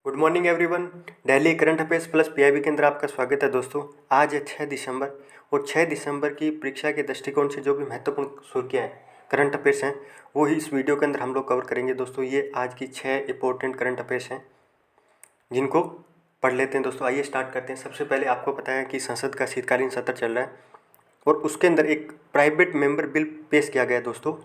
Good morning everyone. Delhi current affairs plus PIB के अंदर आपका स्वागत है दोस्तों। आज है 6 दिसंबर और 6 दिसंबर की परीक्षा के दृष्टिकोण से जो भी महत्वपूर्ण सुर्खियाँ हैं, करंट अफेयर्स हैं, वो ही इस वीडियो के अंदर हम लोग कवर करेंगे दोस्तों। ये आज की 6 इंपॉर्टेंट करंट अफेयर्स हैं जिनको पढ़ लेते हैं दोस्तों। आइए स्टार्ट करते हैं। सबसे पहले आपको पता है कि संसद का शीतकालीन सत्र चल रहा है और उसके अंदर एक प्राइवेट मेंबर बिल पेश किया गया है दोस्तों।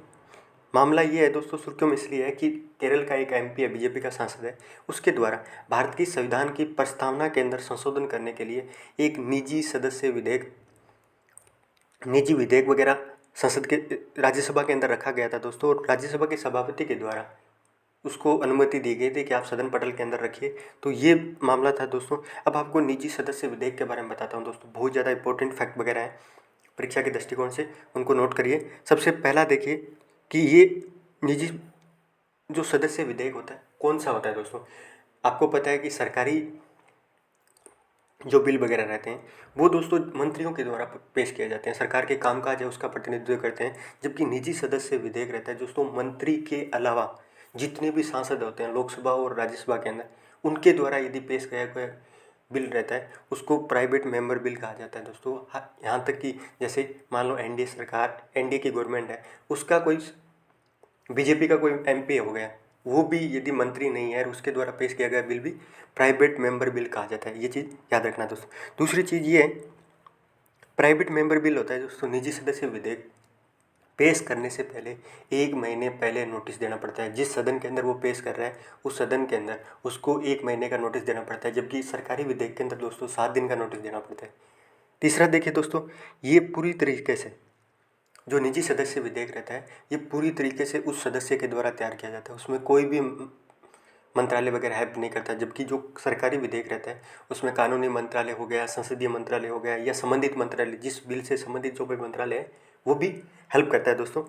मामला ये है दोस्तों, सुर्खियों में इसलिए है कि केरल का एक एमपी है, बीजेपी का सांसद है, उसके द्वारा भारत की संविधान की प्रस्तावना के अंदर संशोधन करने के लिए एक निजी विधेयक वगैरह संसद के राज्यसभा के अंदर रखा गया था दोस्तों। और राज्यसभा के सभापति के द्वारा उसको अनुमति दी गई थी कि आप सदन पटल के अंदर रखिए। तो ये मामला था दोस्तों। अब आपको निजी सदस्य विधेयक के बारे में बताता हूँ दोस्तों। बहुत ज़्यादा इंपॉर्टेंट फैक्ट वगैरह है परीक्षा के दृष्टिकोण से, उनको नोट करिए। सबसे पहला देखिए कि ये निजी जो सदस्य विधेयक होता है कौन सा होता है दोस्तों। आपको पता है कि सरकारी जो बिल वगैरह रहते हैं वो दोस्तों मंत्रियों के द्वारा पेश किए जाते हैं, सरकार के कामकाज है उसका प्रतिनिधित्व करते हैं। जबकि निजी सदस्य विधेयक रहता है दोस्तों, मंत्री के अलावा जितने भी सांसद होते हैं लोकसभा और राज्यसभा के अंदर, उनके द्वारा यदि पेश किया गया बिल रहता है उसको प्राइवेट मेंबर बिल कहा जाता है दोस्तों। यहाँ तक कि जैसे मान लो एनडीए सरकार, एनडीए की गवर्नमेंट है, उसका कोई बीजेपी का कोई एमपी हो गया, वो भी यदि मंत्री नहीं है और उसके द्वारा पेश किया गया बिल भी प्राइवेट मेंबर बिल कहा जाता है। ये चीज़ याद रखना दोस्तों। दूसरी चीज़ ये है, प्राइवेट मेंबर बिल होता है दोस्तों, निजी सदस्य विधेयक पेश करने से पहले 1 महीने पहले नोटिस देना पड़ता है। जिस सदन के अंदर वो पेश कर रहा है उस सदन के अंदर उसको 1 महीने का नोटिस देना पड़ता है, जबकि सरकारी विधेयक के अंदर दोस्तों 7 दिन का नोटिस देना पड़ता है। तीसरा देखिए दोस्तों, ये पूरी तरीके से जो निजी सदस्य विधेयक रहता है ये पूरी तरीके से उस सदस्य के द्वारा तैयार किया जाता है, उसमें कोई भी मंत्रालय वगैरह हेल्प नहीं करता। जबकि जो सरकारी विधेयक रहता है उसमें कानूनी मंत्रालय हो गया, संसदीय मंत्रालय हो गया या संबंधित मंत्रालय, जिस बिल से संबंधित जो भी मंत्रालय है वो भी हेल्प करता है दोस्तों।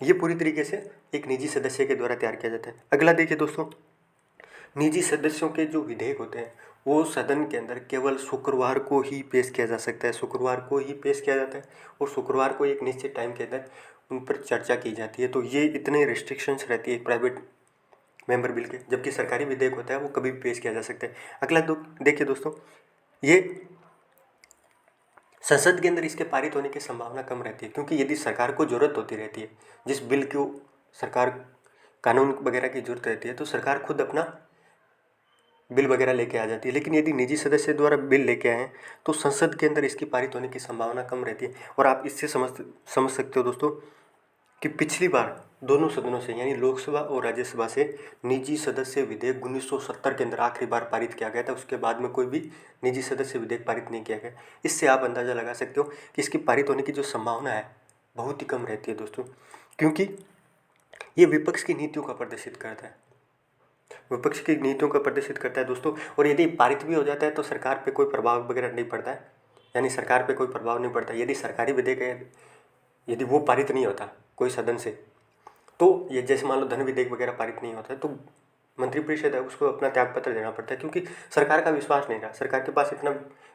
ये पूरी तरीके से एक निजी सदस्य के द्वारा तैयार किया जाता है। अगला देखिए दोस्तों, निजी सदस्यों के जो विधेयक होते हैं वो सदन के अंदर केवल शुक्रवार को ही पेश किया जा सकता है, शुक्रवार को ही पेश किया जाता है और शुक्रवार को एक निश्चित टाइम के अंदर उन पर चर्चा की जाती है। तो ये इतने रिस्ट्रिक्शंस रहती है प्राइवेट मेंबर बिल के, जबकि सरकारी विधेयक होता है वो कभी भी पेश किया जा सकता है। अगला देखिए दोस्तों, ये संसद के अंदर इसके पारित होने की संभावना कम रहती है, क्योंकि यदि सरकार को जरूरत होती रहती है, जिस बिल को सरकार कानून वगैरह की जरूरत रहती है, तो सरकार खुद अपना बिल वगैरह लेके आ जाती है। लेकिन यदि निजी सदस्य द्वारा बिल लेके आए हैं तो संसद के अंदर इसकी पारित होने की संभावना कम रहती है। और आप इससे समझ सकते हो दोस्तों कि पिछली बार दोनों सदनों से यानी लोकसभा और राज्यसभा से निजी सदस्य विधेयक 1970 के अंदर आखिरी बार पारित किया गया था। उसके बाद में कोई भी निजी सदस्य विधेयक पारित नहीं किया गया। इससे आप अंदाज़ा लगा सकते हो कि इसकी पारित होने की जो संभावना है बहुत ही कम रहती है दोस्तों, क्योंकि ये विपक्ष की नीतियों का प्रदर्शित करता है, विपक्ष की नीतियों का प्रदर्शित करता है दोस्तों। और यदि पारित भी हो जाता है तो सरकार पे कोई प्रभाव वगैरह नहीं पड़ता है, यानी सरकार पे कोई प्रभाव नहीं पड़ता। यदि सरकारी विधेयक है, यदि वो पारित नहीं होता कोई सदन से, तो ये जैसे मान लो धन विधेयक वगैरह पारित नहीं होता है तो मंत्रिपरिषद है उसको अपना त्यागपत्र देना पड़ता है, क्योंकि सरकार का विश्वास नहीं रहा, सरकार के पास इतना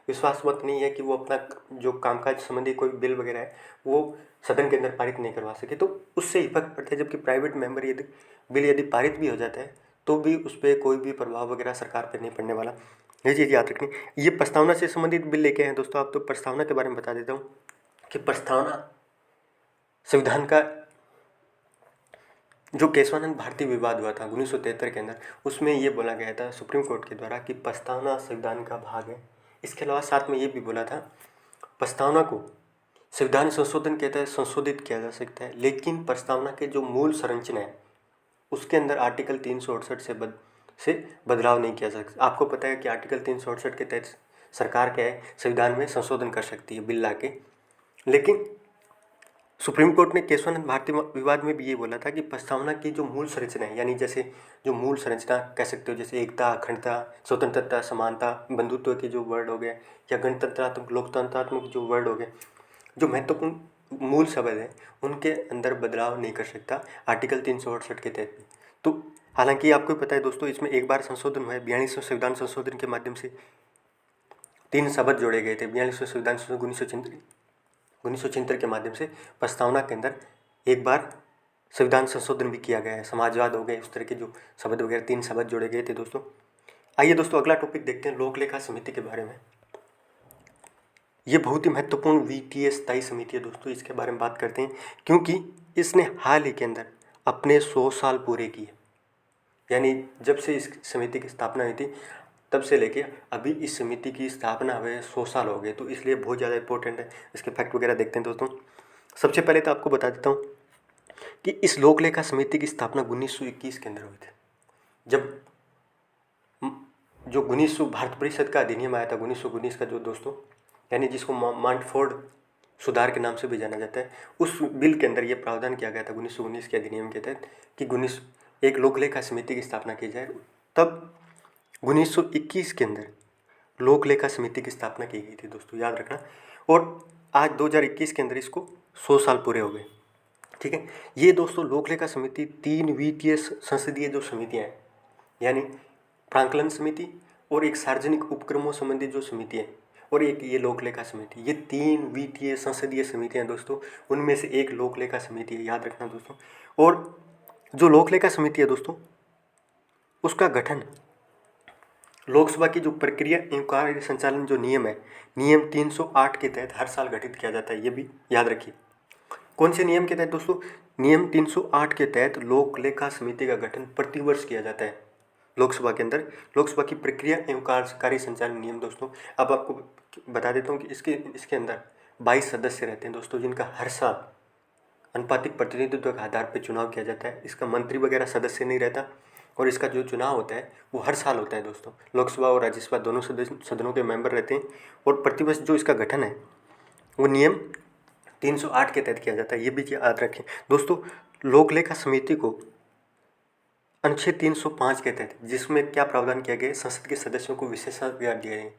विश्वास मत नहीं है कि वो अपना जो कामकाज संबंधी कोई बिल वगैरह है वो सदन के अंदर पारित नहीं करवा सके, तो उससे इफेक्ट पड़ता है। जबकि प्राइवेट मेंबर यदि पारित भी हो जाता है तो भी उस पर कोई भी प्रभाव वगैरह सरकार पर नहीं पड़ने वाला। ये चीज़ याद रखनी। ये प्रस्तावना से संबंधित बिल लेके हैं दोस्तों। आप तो प्रस्तावना के बारे में बता देता हूँ कि प्रस्तावना संविधान का जो केशवानंद भारती विवाद हुआ था 1973 के अंदर, उसमें ये बोला गया था सुप्रीम कोर्ट के द्वारा कि प्रस्तावना संविधान का भाग है। इसके अलावा साथ में ये भी बोला था प्रस्तावना को संविधान संशोधन के तहत संशोधित किया जा सकता है, लेकिन प्रस्तावना के जो मूल संरचना है उसके अंदर आर्टिकल 368 से बदलाव नहीं किया जा सकता। आपको पता है कि आर्टिकल 368 के तहत सरकार क्या है संविधान में संशोधन कर सकती है बिल ला के। लेकिन सुप्रीम कोर्ट ने केशवानंद भारती विवाद में भी ये बोला था कि प्रस्तावना की जो मूल संरचना है, यानी जैसे जो मूल संरचना कह सकते हो, जैसे एकता, अखंडता, स्वतंत्रता, समानता, बंधुत्व के जो वर्ड हो गए या गणतंत्रात्मक लोकतंत्रात्मक जो वर्ड हो गए, जो महत्वपूर्ण मूल शब्द है उनके अंदर बदलाव नहीं कर सकता आर्टिकल 368 के तहत भी। तो हालांकि आपको पता है दोस्तों, इसमें एक बार संशोधन हुआ है 42वें संविधान संशोधन के माध्यम से 3 शब्द जोड़े गए थे। 42वें संविधान संशोधन 1976 के माध्यम से प्रस्तावना के अंदर एक बार संविधान संशोधन भी किया गया है। समाजवाद हो गए, उस तरह के जो शब्द वगैरह 3 शब्द जोड़े गए थे दोस्तों। आइए दोस्तों अगला टॉपिक देखते हैं लोक लेखा समिति के बारे में। ये बहुत ही महत्वपूर्ण वित्तीय स्थायी समिति है दोस्तों, इसके बारे में बात करते हैं क्योंकि इसने हाल ही के अंदर अपने 100 साल पूरे किए। यानी जब से इस समिति की स्थापना हुई थी तब से लेके अभी इस समिति की स्थापना हुए 100 साल हो गए, तो इसलिए बहुत ज़्यादा इंपॉर्टेंट है। इसके फैक्ट वगैरह देखते हैं दोस्तों। सबसे पहले तो आपको बता देता हूँ कि इस लोक लेखा समिति की स्थापना 1921 के अंदर हुई थी, जब जो 1900 भारत परिषद का अधिनियम आया था 1919 का जो दोस्तों, यानी जिसको मॉन्टफोर्ड सुधार के नाम से भी जाना जाता है, उस बिल के अंदर ये प्रावधान किया गया था 1919 के अधिनियम के तहत कि एक लोक लेखा समिति की स्थापना की जाए। तब 1921 के अंदर लोक लेखा समिति की स्थापना की गई थी दोस्तों, याद रखना। और आज 2021 के अंदर इसको 100 साल पूरे हो गए। ठीक है, ये दोस्तों लोक लेखा समिति 3 वित्तीय संसदीय जो समितियाँ हैं, यानी प्रांकलन समिति और एक सार्वजनिक उपक्रमों संबंधी जो समिति है और एक ये लोक लेखा समिति, ये 3 वित्तीय संसदीय समितियाँ दोस्तों, उनमें से एक लोक लेखा समिति है, याद रखना दोस्तों। और जो लोक लेखा समिति है दोस्तों, उसका गठन लोकसभा की जो प्रक्रिया एवं कार्य संचालन जो नियम है, नियम 308 के तहत हर साल गठित किया जाता है, ये भी याद रखिए। कौन से नियम के तहत दोस्तों? नियम 308 के तहत लोक लेखा समिति का गठन प्रतिवर्ष किया जाता है लोकसभा के अंदर। लोकसभा की प्रक्रिया एवं कार्य संचालन नियम दोस्तों, अब आपको बता देता हूँ कि इसके अंदर 22 सदस्य रहते हैं दोस्तों, जिनका हर साल अनुपातिक प्रतिनिधित्व के आधार पर चुनाव किया जाता है। इसका मंत्री वगैरह सदस्य नहीं रहता और इसका जो चुनाव होता है वो हर साल होता है दोस्तों। लोकसभा और राज्यसभा दोनों सदनों के मेंबर रहते हैं और प्रतिवर्ष जो इसका गठन है वो नियम 308 के तहत किया जाता है, ये भी याद रखें दोस्तों। लोक लेखा समिति को अनुच्छेद 305 के तहत, जिसमें क्या प्रावधान किया गया है, संसद के सदस्यों को विशेषाधिकार दिए गए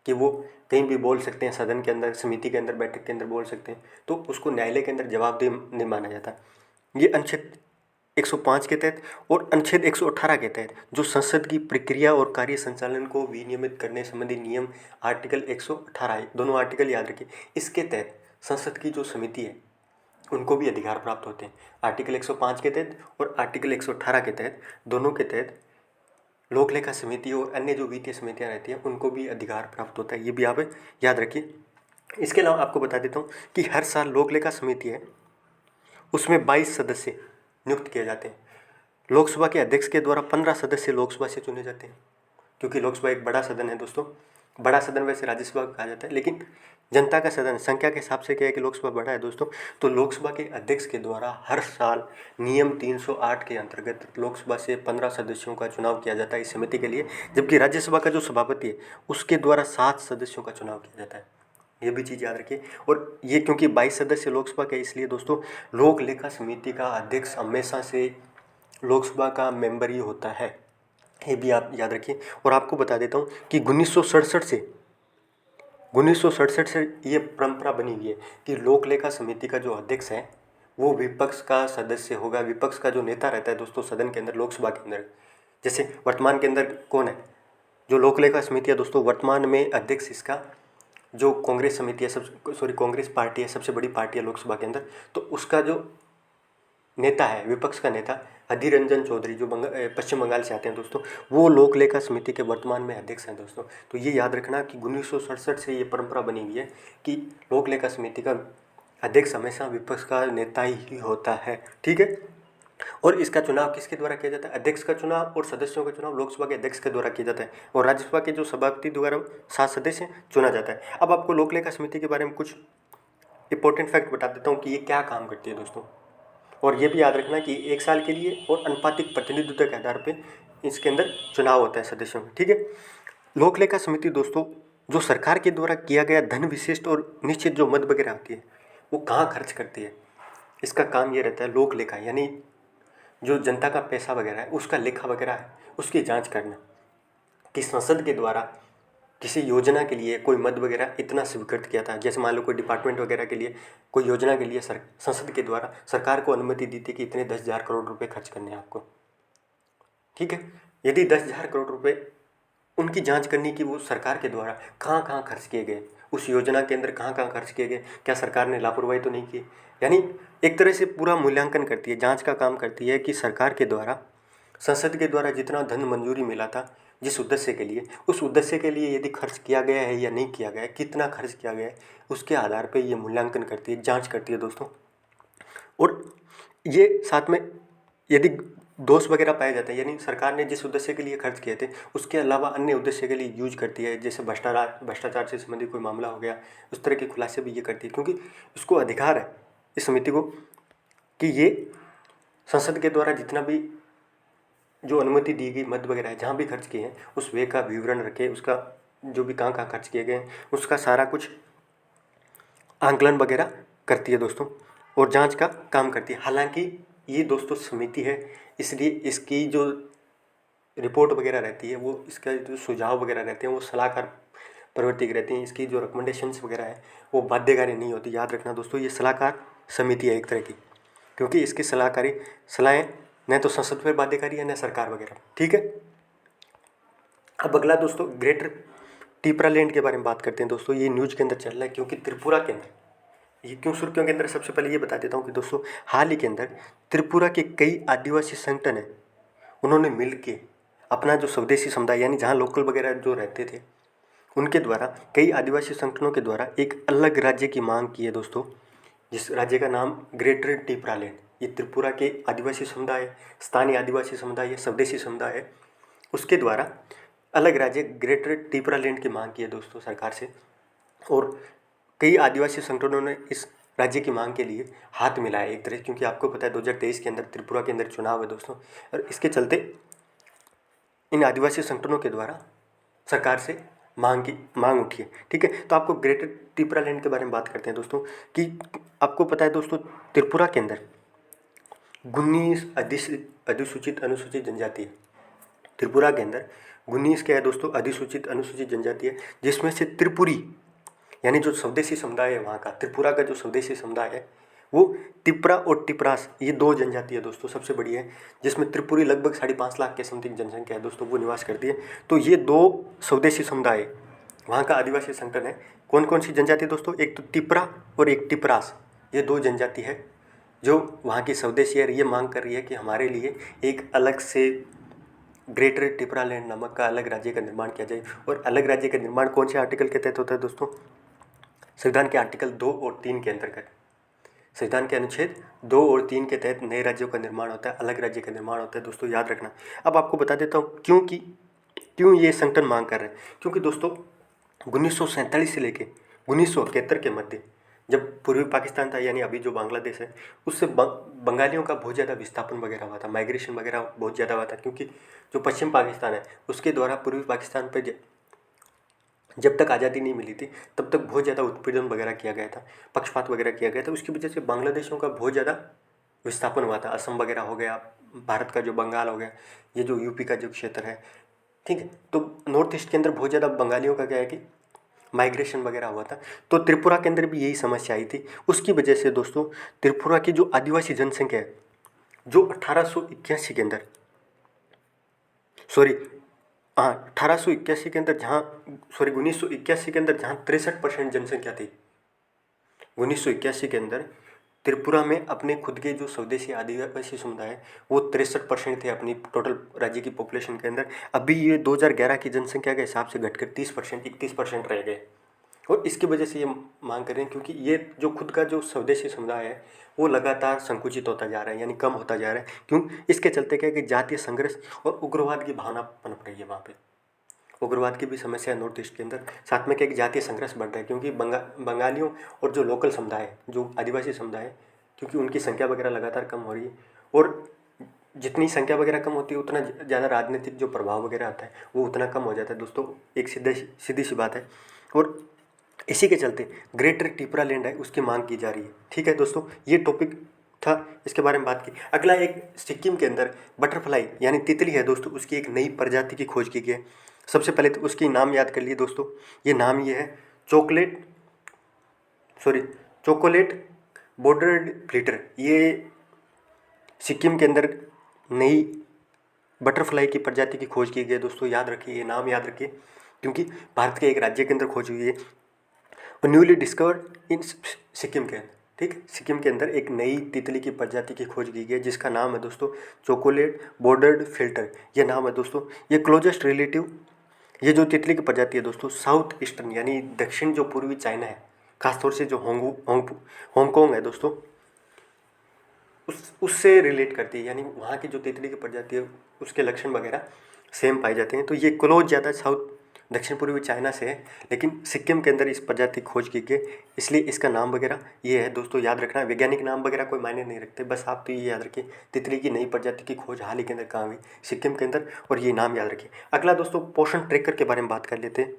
कि वो कहीं भी बोल सकते हैं, सदन के अंदर, समिति के अंदर, बैठक के अंदर बोल सकते हैं, तो उसको न्यायालय के अंदर जवाबदेह नहीं माना जाता। ये अनुच्छेद 105 के तहत और अनुच्छेद 118 के तहत जो संसद की प्रक्रिया और कार्य संचालन को विनियमित करने संबंधी नियम आर्टिकल 118 है, दोनों आर्टिकल याद रखिए। इसके तहत संसद की जो समिति है उनको भी अधिकार प्राप्त होते हैं, आर्टिकल 105 के तहत और आर्टिकल 118 के तहत, दोनों के तहत लोक लेखा समिति और अन्य जो वित्तीय समितियाँ रहती हैं उनको भी अधिकार प्राप्त होता है, ये भी आप याद रखिए। इसके अलावा आपको बता देता हूँ कि हर साल लोक लेखा समिति है उसमें 22 सदस्य नियुक्त किए जाते हैं। लोकसभा के अध्यक्ष के द्वारा 15 सदस्य लोकसभा से चुने जाते हैं, क्योंकि लोकसभा एक बड़ा सदन है दोस्तों। बड़ा सदन वैसे राज्यसभा कहा जाता है, लेकिन जनता का सदन संख्या के हिसाब से क्या है कि लोकसभा बड़ा है दोस्तों। तो लोकसभा के अध्यक्ष के द्वारा हर साल नियम 308 के अंतर्गत लोकसभा से 15 सदस्यों का चुनाव किया जाता है इस समिति के लिए, जबकि राज्यसभा का जो सभापति है उसके द्वारा 7 सदस्यों का चुनाव किया जाता है, ये भी चीज़ याद रखिए। और ये क्योंकि 22 सदस्य लोकसभा के, इसलिए दोस्तों लोक लेखा समिति का अध्यक्ष हमेशा से लोकसभा का मेंबर ही होता है, ये भी आप याद रखिए। और आपको बता देता हूँ कि 1967 से ये परंपरा बनी हुई है कि लोक लेखा समिति का जो अध्यक्ष है वो विपक्ष का सदस्य होगा। विपक्ष का जो नेता रहता है दोस्तों सदन के अंदर, लोकसभा के अंदर, जैसे वर्तमान के अंदर कौन है जो लोक लेखा समिति है दोस्तों, वर्तमान में अध्यक्ष इसका जो कांग्रेस समिति है, कांग्रेस पार्टी है, सबसे बड़ी पार्टी है लोकसभा के अंदर, तो उसका जो नेता है, विपक्ष का नेता अधीर रंजन चौधरी, जो पश्चिम बंगाल से आते हैं दोस्तों, वो लोक लेखा समिति के वर्तमान में अध्यक्ष हैं दोस्तों। तो ये याद रखना कि 1967 से ये परंपरा बनी हुई है कि लोक लेखा समिति का अध्यक्ष हमेशा विपक्ष का नेता ही होता है, ठीक है। और इसका चुनाव किसके द्वारा किया जाता है? अध्यक्ष का चुनाव और सदस्यों का चुनाव लोकसभा के अध्यक्ष के द्वारा किया जाता है और राज्यसभा के जो सभापति द्वारा 7 सदस्य चुना जाता है। अब आपको लोक लेखा समिति के बारे में कुछ इंपॉर्टेंट फैक्ट बता देता हूँ कि ये क्या काम करती है दोस्तों। और ये भी याद रखना कि 1 साल के लिए और अनुपातिक प्रतिनिधित्व के आधार पर इसके अंदर चुनाव होता है सदस्यों में, ठीक है। लोक लेखा समिति दोस्तों जो सरकार के द्वारा किया गया धन विशिष्ट और निश्चित जो मद वगैरह आती है वो कहाँ खर्च करती है, इसका काम ये रहता है लोक लेखा, यानी जो जनता का पैसा वगैरह है उसका लेखा वगैरह है उसकी जांच करना कि संसद के द्वारा किसी योजना के लिए कोई मद वगैरह इतना स्वीकृत किया था। जैसे मान लो कोई डिपार्टमेंट वगैरह के लिए, कोई योजना के लिए संसद के द्वारा सरकार को अनुमति दी थी कि इतने 10,000 करोड़ रुपए खर्च करने हैं आपको, ठीक है। यदि 10,000 करोड़ रुपए उनकी जांच करनी कि वो सरकार के द्वारा कहाँ कहाँ खर्च किए गए, उस योजना के अंदर कहाँ कहाँ खर्च किए गए, क्या सरकार ने लापरवाही तो नहीं की। यानी एक तरह से पूरा मूल्यांकन करती है, जांच का काम करती है कि सरकार के द्वारा, संसद के द्वारा जितना धन मंजूरी मिला था जिस उद्देश्य के लिए, उस उद्देश्य के लिए यदि खर्च किया गया है या नहीं किया गया है, कितना खर्च किया गया है, उसके आधार पे ये मूल्यांकन करती है, जांच करती है दोस्तों। और ये साथ में यदि दोष वगैरह पाए जाते हैं, यानी सरकार ने जिस उद्देश्य के लिए खर्च किए थे उसके अलावा अन्य उद्देश्य के लिए यूज करती है, जैसे भ्रष्टाचार से संबंधित कोई मामला हो गया, उस तरह के खुलासे भी ये करती है, क्योंकि इसको अधिकार है इस समिति को कि ये संसद के द्वारा जितना भी जो अनुमति दी गई मद वगैरह है, जहाँ भी खर्च किए हैं उस व्यय का विवरण रखे, उसका जो भी कहाँ कहाँ खर्च किए गए हैं उसका सारा कुछ आंकलन वगैरह करती है दोस्तों, और जांच का काम करती है। हालांकि ये दोस्तों समिति है, इसलिए इसकी जो रिपोर्ट वगैरह रहती है, वो इसका जो सुझाव वगैरह रहते हैं वो सलाहकार प्रवृत्ति की रहती हैं। इसकी जो रिकमेंडेशंस वगैरह है वो बाध्यकारी नहीं होती। याद रखना दोस्तों, ये सलाहकार समिति है एक तरह की, क्योंकि इसकी सलाहकारी सलाहें न तो संसद पर बाध्यकारी है न सरकार वगैरह। ठीक है, अब अगला दोस्तों ग्रेटर टिपरालैंड के बारे में बात करते हैं दोस्तों। ये न्यूज के अंदर चल रहा है क्योंकि त्रिपुरा के अंदर, ये क्यों सुर्खियों के अंदर, सबसे पहले ये बता देता हूँ कि दोस्तों हाल ही के अंदर त्रिपुरा के कई आदिवासी संगठन हैं, उन्होंने मिल के अपना जो स्वदेशी समुदाय यानी जहाँ लोकल वगैरह जो रहते थे उनके द्वारा, कई आदिवासी संगठनों के द्वारा एक अलग राज्य की मांग की है दोस्तों, जिस राज्य का नाम ग्रेटर टिपरालैंड। ये त्रिपुरा के आदिवासी समुदाय, स्थानीय आदिवासी समुदाय, स्वदेशी समुदाय है, उसके द्वारा अलग राज्य ग्रेटर टिपरालैंड की मांग की है दोस्तों सरकार से। और कई आदिवासी संगठनों ने इस राज्य की मांग के लिए हाथ मिलाया एक तरह, क्योंकि आपको पता है 2023 के अंदर त्रिपुरा के अंदर चुनाव है दोस्तों, और इसके चलते इन आदिवासी संगठनों के द्वारा सरकार से मांग उठी है। ठीक है, तो आपको ग्रेटर टिपरालैंड के बारे में बात करते हैं दोस्तों कि आपको पता है दोस्तों त्रिपुरा के अंदर 19 अधिसूचित अनुसूचित जनजाति है। त्रिपुरा के अंदर 19 क्या है दोस्तों, अधिसूचित अनुसूचित जनजाति है, जिसमें से त्रिपुरी यानी जो स्वदेशी समुदाय है वहाँ का, त्रिपुरा का जो स्वदेशी समुदाय है वो तिपरा और टिपरास, ये दो जनजाति है दोस्तों सबसे बड़ी है, जिसमें त्रिपुरी लगभग 5.5 लाख के समथिंग जनसंख्या है दोस्तों, वो निवास करती है। तो ये दो स्वदेशी समुदाय वहाँ का आदिवासी संगठन है। कौन कौन सी जनजाति दोस्तों, एक तो तिपरा और एक टिपरास, ये दो जनजाति है जो वहाँ की स्वदेशी है। ये मांग कर रही है कि हमारे लिए एक अलग से ग्रेटर टिपरालैंड नामक का अलग राज्य का निर्माण किया जाए। और अलग राज्य का निर्माण कौन से आर्टिकल के तहत होता है दोस्तों, संविधान के आर्टिकल 2 और 3 के अंतर्गत, संविधान के अनुच्छेद 2 और 3 के तहत नए राज्यों का निर्माण होता है, अलग राज्य का निर्माण होता है दोस्तों, याद रखना। अब आपको बता देता हूँ क्यों ये संगठन मांग कर रहे हैं। क्योंकि दोस्तों 1947 से लेके 1971 के मध्य, जब पूर्वी पाकिस्तान था यानी अभी जो बांग्लादेश है, उससे बंगालियों का बहुत ज़्यादा विस्थापन वगैरह हुआ था, माइग्रेशन वगैरह बहुत ज़्यादा हुआ था, क्योंकि जो पश्चिम पाकिस्तान है उसके द्वारा पूर्वी पाकिस्तान पर जब तक आज़ादी नहीं मिली थी तब तक बहुत ज़्यादा उत्पीड़न वगैरह किया गया था, पक्षपात वगैरह किया गया था। उसकी वजह से बांग्लादेशियों का बहुत ज़्यादा विस्थापन हुआ था। असम वगैरह हो गया, भारत का जो बंगाल हो गया, ये जो यूपी का जो क्षेत्र है, ठीक है, तो नॉर्थ ईस्ट के अंदर बहुत ज़्यादा बंगालियों का क्या है कि माइग्रेशन वगैरह हुआ था। तो त्रिपुरा के अंदर भी यही समस्या आई थी। उसकी वजह से दोस्तों त्रिपुरा की जो आदिवासी जनसंख्या है, जो 1881 के अंदर, सॉरी हाँ 1881 के अंदर, जहाँ 1981 के अंदर जहाँ 63% जनसंख्या थी, 1981 के अंदर त्रिपुरा में अपने खुद के जो स्वदेशी आदिवासी समुदाय है वो 63% थे अपनी टोटल राज्य की पॉपुलेशन के अंदर। अभी ये 2011 की जनसंख्या के हिसाब से घटकर 30%, 31% रह गए। और इसकी वजह से ये मांग कर रहे हैं, क्योंकि ये जो खुद का जो स्वदेशी समुदाय है वो लगातार संकुचित होता जा रहा है, यानी कम होता जा रहा है। क्यों? इसके चलते क्या है कि जातीय संघर्ष और उग्रवाद की भावना पनप रही है वहाँ पे। उग्रवाद की भी समस्या है नॉर्थ ईस्ट के अंदर, साथ में क्या एक जातीय संघर्ष बढ़ रहा है, क्योंकि बंगालियों और जो लोकल समुदाय है, जो आदिवासी समुदाय है, क्योंकि उनकी संख्या वगैरह लगातार कम हो रही है। और जितनी संख्या वगैरह कम होती है उतना ज़्यादा राजनीतिक जो प्रभाव वगैरह आता है वो उतना कम हो जाता है दोस्तों, एक सीधी सी बात है। और इसी के चलते ग्रेटर टिपरालैंड है उसकी मांग की जा रही है। ठीक है दोस्तों, ये टॉपिक था, इसके बारे में बात की। अगला एक सिक्किम के अंदर बटरफ्लाई यानी तितली है दोस्तों, उसकी एक नई प्रजाति की खोज की गई है। सबसे पहले तो उसकी नाम याद कर लिए दोस्तों, ये नाम ये है चोकोलेट बॉर्डर्ड फ्लिटर। ये सिक्किम के अंदर नई बटरफ्लाई की प्रजाति की खोज की गई है दोस्तों, याद रखिए, ये नाम याद रखिए, क्योंकि भारत के एक राज्य के अंदर खोज हुई है और न्यूली डिस्कवर्ड इन सिक्किम के अंदर। ठीक है। सिक्किम के अंदर एक नई तितली की प्रजाति की खोज की गई है जिसका नाम है दोस्तों चॉकोलेट बॉर्डर्ड फिल्टर, ये नाम है दोस्तों। ये क्लोजेस्ट रिलेटिव, ये जो तितली की प्रजाति है दोस्तों साउथ ईस्टर्न यानी दक्षिण जो पूर्वी चाइना है, खासतौर से जो हांगकांग है दोस्तों, उससे रिलेट करती है। यानी वहाँ की जो तितली की प्रजाति है उसके लक्षण वगैरह सेम पाए जाते हैं। तो ये क्लोज ज़्यादा साउथ दक्षिण पूर्वी चाइना से है, लेकिन सिक्किम के अंदर इस प्रजाति खोज की गई, इसलिए इसका नाम वगैरह ये है दोस्तों। याद रखना, वैज्ञानिक नाम वगैरह कोई मायने नहीं रखते, बस आप तो ये याद रखिए तितली की नई प्रजाति की खोज हाल ही के अंदर कहाँ हुई, सिक्किम के अंदर, और ये नाम याद रखिए। अगला दोस्तों पोषण ट्रैकर के बारे में बात कर लेते हैं।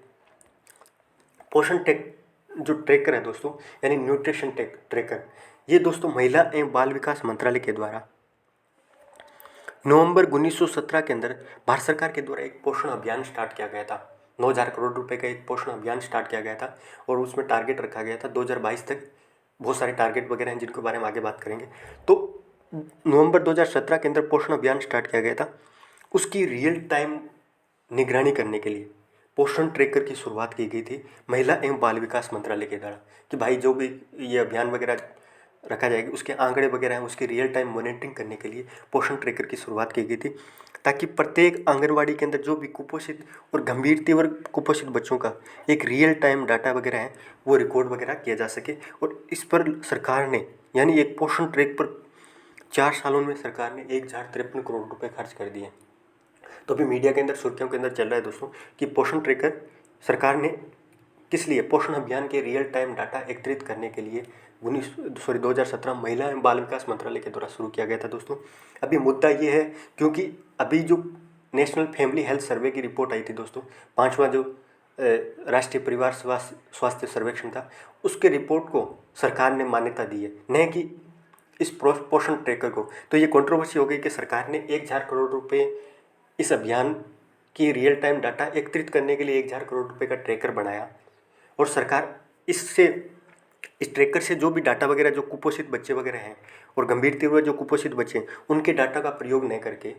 पोषण जो ट्रैकर है दोस्तों यानी न्यूट्रिशन ट्रैकर, ये दोस्तों महिला एवं बाल विकास मंत्रालय के द्वारा नवंबर 1917 के अंदर भारत सरकार के द्वारा एक पोषण अभियान स्टार्ट किया गया था। 9,000 करोड़ रुपए का एक पोषण अभियान स्टार्ट किया गया था और उसमें टारगेट रखा गया था 2022 तक। बहुत सारे टारगेट वगैरह हैं जिनके बारे में आगे बात करेंगे। तो नवंबर 2017 के अंदर पोषण अभियान स्टार्ट किया गया था। उसकी रियल टाइम निगरानी करने के लिए पोषण ट्रैकर की शुरुआत की गई थी महिला एवं बाल विकास मंत्रालय के द्वारा, कि भाई जो भी ये अभियान वगैरह रखा जाएगा उसके आंकड़े वगैरह हैं उसकी रियल टाइम मॉनिटरिंग करने के लिए पोषण ट्रैकर की शुरुआत की गई थी, ताकि प्रत्येक आंगनवाड़ी के अंदर जो भी कुपोषित और गंभीर तीव्र कुपोषित बच्चों का एक रियल टाइम डाटा वगैरह है वो रिकॉर्ड वगैरह किया जा सके। और इस पर सरकार ने यानी एक पोषण ट्रैक पर 4 सालों में सरकार ने 1,53 करोड़ रुपए खर्च कर दिए। तो अभी मीडिया के अंदर सुर्खियों के अंदर चल रहा है दोस्तों कि पोषण ट्रैकर सरकार ने किस लिए, पोषण अभियान के रियल टाइम डाटा एकत्रित करने के लिए 2017 महिला एवं बाल विकास मंत्रालय के द्वारा शुरू किया गया था दोस्तों। अभी मुद्दा ये है क्योंकि अभी जो नेशनल फैमिली हेल्थ सर्वे की रिपोर्ट आई थी दोस्तों, 5वां जो राष्ट्रीय परिवार स्वास्थ्य सर्वेक्षण था, उसके रिपोर्ट को सरकार ने मान्यता दी है, न कि इस पोषण ट्रैकर को। तो ये कंट्रोवर्सी हो गई कि सरकार ने 1,000 करोड़ रुपए इस अभियान की रियल टाइम डाटा एकत्रित करने के लिए 1,000 करोड़ रुपए का ट्रैकर बनाया, और सरकार इस ट्रैकर से जो भी डाटा वगैरह जो कुपोषित बच्चे वगैरह हैं और गंभीर तीव्र जो कुपोषित बच्चे हैं उनके डाटा का प्रयोग न करके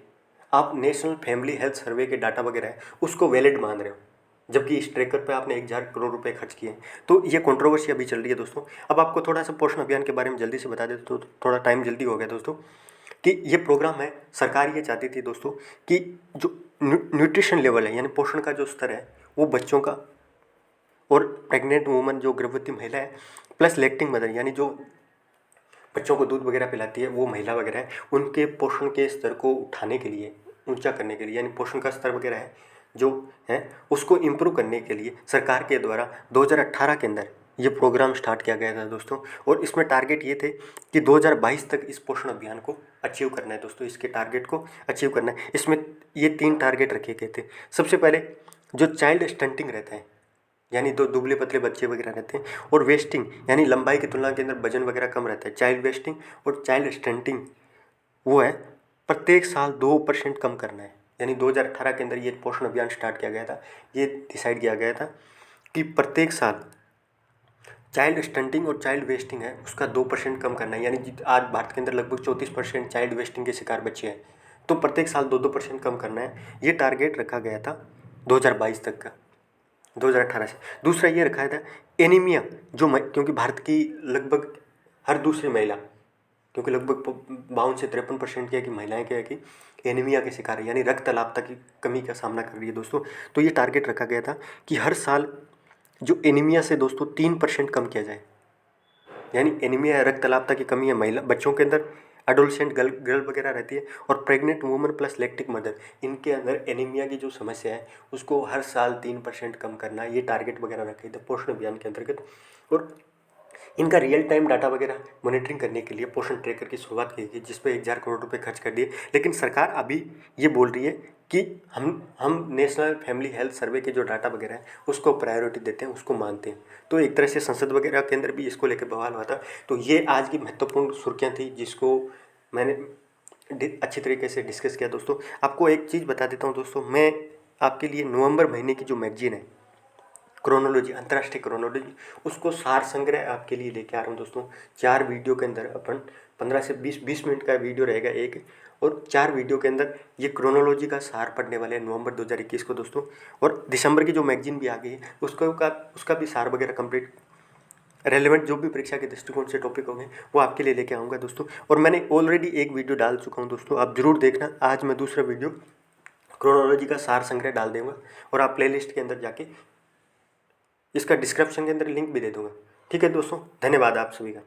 आप नेशनल फैमिली हेल्थ सर्वे के डाटा वगैरह है उसको वैलिड मान रहे हो, जबकि इस ट्रैकर पे आपने 1,000 करोड़ रुपए खर्च किए। तो ये कंट्रोवर्सी अभी चल रही है दोस्तों। अब आपको थोड़ा सा पोषण अभियान के बारे में जल्दी से बता दें तो थोड़ा टाइम जल्दी हो गया दोस्तों, कि ये प्रोग्राम है, सरकार ये चाहती थी दोस्तों कि जो न्यूट्रिशन लेवल है यानी पोषण का जो स्तर है वो बच्चों का और प्रेग्नेंट वूमन जो गर्भवती महिला है प्लस लैक्टिंग मदर यानी जो बच्चों को दूध वगैरह पिलाती है वो महिला वगैरह है, उनके पोषण के स्तर को उठाने के लिए, ऊंचा करने के लिए, यानी पोषण का स्तर वगैरह है जो है उसको इम्प्रूव करने के लिए सरकार के द्वारा 2018 के अंदर ये प्रोग्राम स्टार्ट किया गया था दोस्तों। और इसमें टारगेट ये थे कि 2022 तक इस पोषण अभियान को अचीव करना है दोस्तों, इसके टारगेट को अचीव करना है। इसमें ये 3 टारगेट रखे गए थे। सबसे पहले जो चाइल्ड स्टंटिंग रहता है यानी दो दुबले पतले बच्चे वगैरह रहते हैं, और वेस्टिंग यानी लंबाई की तुलना के अंदर वजन वगैरह कम रहता है, चाइल्ड वेस्टिंग और चाइल्ड स्टंटिंग वो है प्रत्येक साल 2% कम करना है। यानी 2018 के अंदर ये पोषण अभियान स्टार्ट किया गया था। ये डिसाइड किया गया था कि प्रत्येक साल चाइल्ड स्टंटिंग और चाइल्ड वेस्टिंग है उसका 2% कम करना है। यानी आज भारत के अंदर लगभग 34% चाइल्ड वेस्टिंग के शिकार बच्चे हैं, तो प्रत्येक साल 2% कम करना है। ये टारगेट रखा गया था 2022 तक का, 2018 से। दूसरा ये रखा था एनीमिया, क्योंकि भारत की लगभग हर दूसरी महिला, क्योंकि लगभग 52 से 53% क्या कि महिलाएं क्या है कि एनीमिया के शिकार है यानी रक्त अलापता की कमी का सामना कर रही है दोस्तों। तो ये टारगेट रखा गया था कि हर साल जो एनीमिया से दोस्तों 3% कम किया जाए। यानी एनीमिया या रक्त अलापता की कमी है महिला बच्चों के अंदर, एडोलसेंट गर्ल वगैरह रहती है, और pregnant woman plus lactic mother, इनके अंदर एनीमिया की जो समस्या है उसको हर साल 3% कम करना, ये टारगेट वगैरह रखे थे पोषण अभियान के अंतर्गत। और इनका रियल टाइम डाटा वगैरह मॉनिटरिंग करने के लिए पोषण ट्रैकर की शुरुआत की गई, जिस पर 1,000 करोड़ रुपए खर्च कर दिए। लेकिन सरकार अभी ये बोल रही है कि हम नेशनल फैमिली हेल्थ सर्वे के जो डाटा वगैरह है उसको प्रायोरिटी देते हैं, उसको मानते हैं। तो एक तरह से संसद वगैरह के अंदर भी इसको लेकर बवाल हुआ था। तो ये आज की महत्वपूर्ण सुर्खियाँ थी जिसको मैंने अच्छी तरीके से डिस्कस किया दोस्तों। आपको एक चीज़ बता देता हूँ दोस्तों, मैं आपके लिए नवंबर महीने की जो मैगजीन है क्रोनोलॉजी, अंतर्राष्ट्रीय क्रोनोलॉजी, उसको सार संग्रह आपके लिए लेके आ रहा हूँ दोस्तों। 4 वीडियो के अंदर अपन 15 से 20 मिनट का वीडियो रहेगा एक, और 4 वीडियो के अंदर ये क्रोनोलॉजी का सार पढ़ने वाले हैं नवंबर 2021 को दोस्तों। और दिसंबर की जो मैगजीन भी आ गई है उसका भी सार वगैरह कंप्लीट रेलेवेंट जो भी परीक्षा के दृष्टिकोण से टॉपिक होंगे वो आपके लिए लेके आऊँगा दोस्तों। और मैंने ऑलरेडी एक वीडियो डाल चुका हूँ दोस्तों, आप ज़रूर देखना। आज मैं दूसरा वीडियो क्रोनोलॉजी का सार संग्रह डाल दूँगा और आप प्लेलिस्ट के अंदर जाके इसका डिस्क्रिप्शन के अंदर लिंक भी दे दूँगा। ठीक है दोस्तों, धन्यवाद आप सभी का।